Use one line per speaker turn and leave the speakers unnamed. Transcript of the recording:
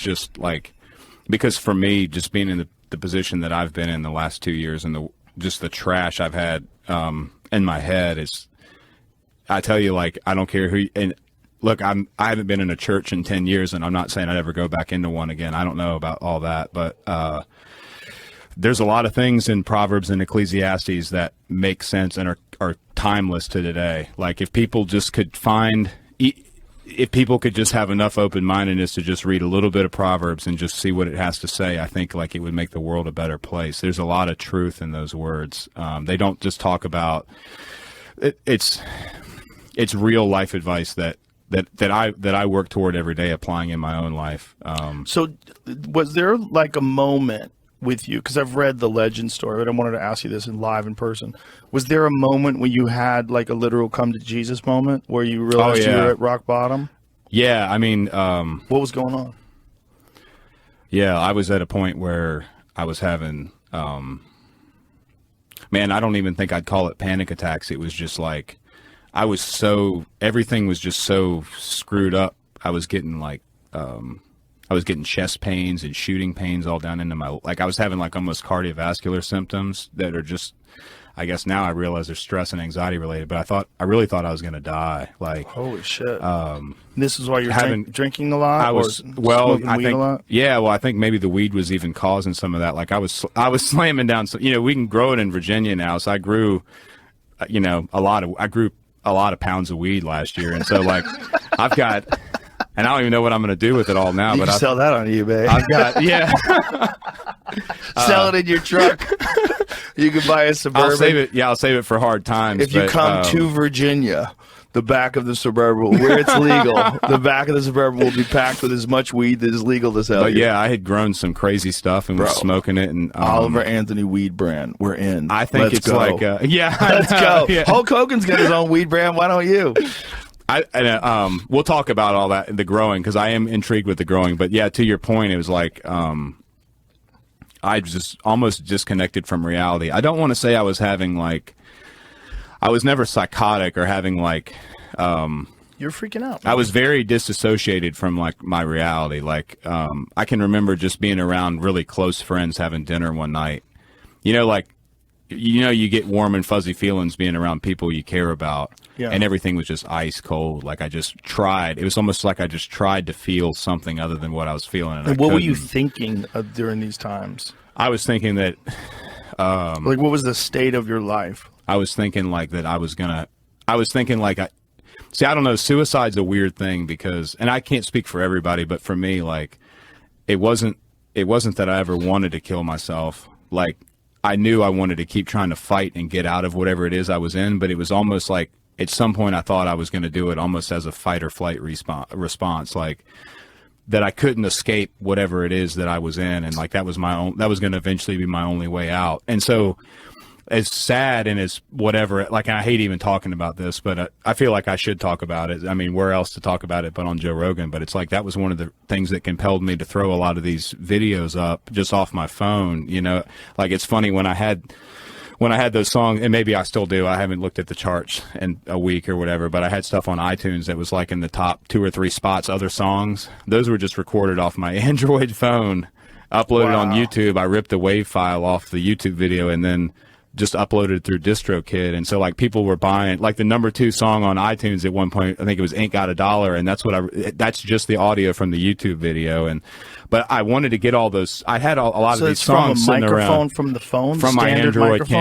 just like, because for me, just being in the position that I've been in the last 2 years, and just the trash I've had in my head is, I tell you, like, I don't care who, and look, I haven't been in a church in 10 years, and I'm not saying I'd ever go back into one again. I don't know about all that, but there's a lot of things in Proverbs and Ecclesiastes that make sense and are timeless to today. Like, if people just could if people could just have enough open-mindedness to just read a little bit of Proverbs and just see what it has to say, I think, like, it would make the world a better place. There's a lot of truth in those words. They don't just talk about it. It's real life advice that I work toward every day, applying in my own life.
So was there like a moment with you, because I've read the legend story, but I wanted to ask you this live in person. Was there a moment when you had like a literal come to Jesus moment where you realized you were at rock bottom?
Yeah, I mean...
what was going on?
Yeah, I was at a point where I was having... man, I don't even think I'd call it panic attacks. It was just like... everything was just so screwed up. I was getting like, I was getting chest pains and shooting pains all down into my, like, I was having like almost cardiovascular symptoms that are just, I guess now I realize they're stress and anxiety related, but I really thought I was going to die. Like,
holy shit. This is why you're drinking a lot?
I think, a lot? Yeah, well, I think maybe the weed was even causing some of that. Like, I was slamming down, we can grow it in Virginia now. So I grew, I grew a lot of pounds of weed last year, and so like I've got, and I don't even know what I'm going to do with it all now. But
sell that on eBay.
I've got
sell it in your truck. You can buy a Suburban.
I'll save it for hard times.
If you come to Virginia, the back of the Suburban, where it's legal, the back of the Suburban will be packed with as much weed that is legal to sell.
But yeah, I had grown some crazy stuff and was smoking it. And
Oliver Anthony weed brand, we're in.
I think let's go. Like
let's go. Yeah. Hulk Hogan's got his own weed brand. Why don't you?
We'll talk about all that, the growing, because I am intrigued with the growing. But yeah, to your point, it was like I just almost disconnected from reality. I don't want to say I was having like, I was never psychotic or having like,
you're freaking out, man.
I was very disassociated from like my reality. Like, I can remember just being around really close friends having dinner one night, you get warm and fuzzy feelings being around people you care about. Yeah. And everything was just ice cold. Like, I just tried. It was almost like I just tried to feel something other than what I was feeling.
And what were you thinking during these times?
I was thinking that...
like, what was the state of your life?
I was thinking like that I was thinking like see, I don't know. Suicide's a weird thing because, and I can't speak for everybody, but for me, like, it wasn't that I ever wanted to kill myself. Like, I knew I wanted to keep trying to fight and get out of whatever it is I was in, but it was almost like at some point I thought I was going to do it almost as a fight or flight response, like that I couldn't escape whatever it is that I was in. And like, that was going to eventually be my only way out. And so as sad and as whatever, like, I hate even talking about this, but I feel like I should talk about it. I mean, where else to talk about it but on Joe Rogan? But it's like, that was one of the things that compelled me to throw a lot of these videos up just off my phone. Like, it's funny when I had those songs, and maybe I still do, I haven't looked at the charts in a week or whatever, but I had stuff on iTunes that was like in the top 2 or 3 spots, other songs. Those were just recorded off my Android phone, uploaded on YouTube. I ripped the WAV file off the YouTube video and then just uploaded through DistroKid. And so like, people were buying like the number 2 song on iTunes at one point. I think it was Ain't Got a Dollar. And that's just the audio from the YouTube video. But I wanted to get all those. I had a lot of these songs sitting around.
From the phone?
From my Android camera.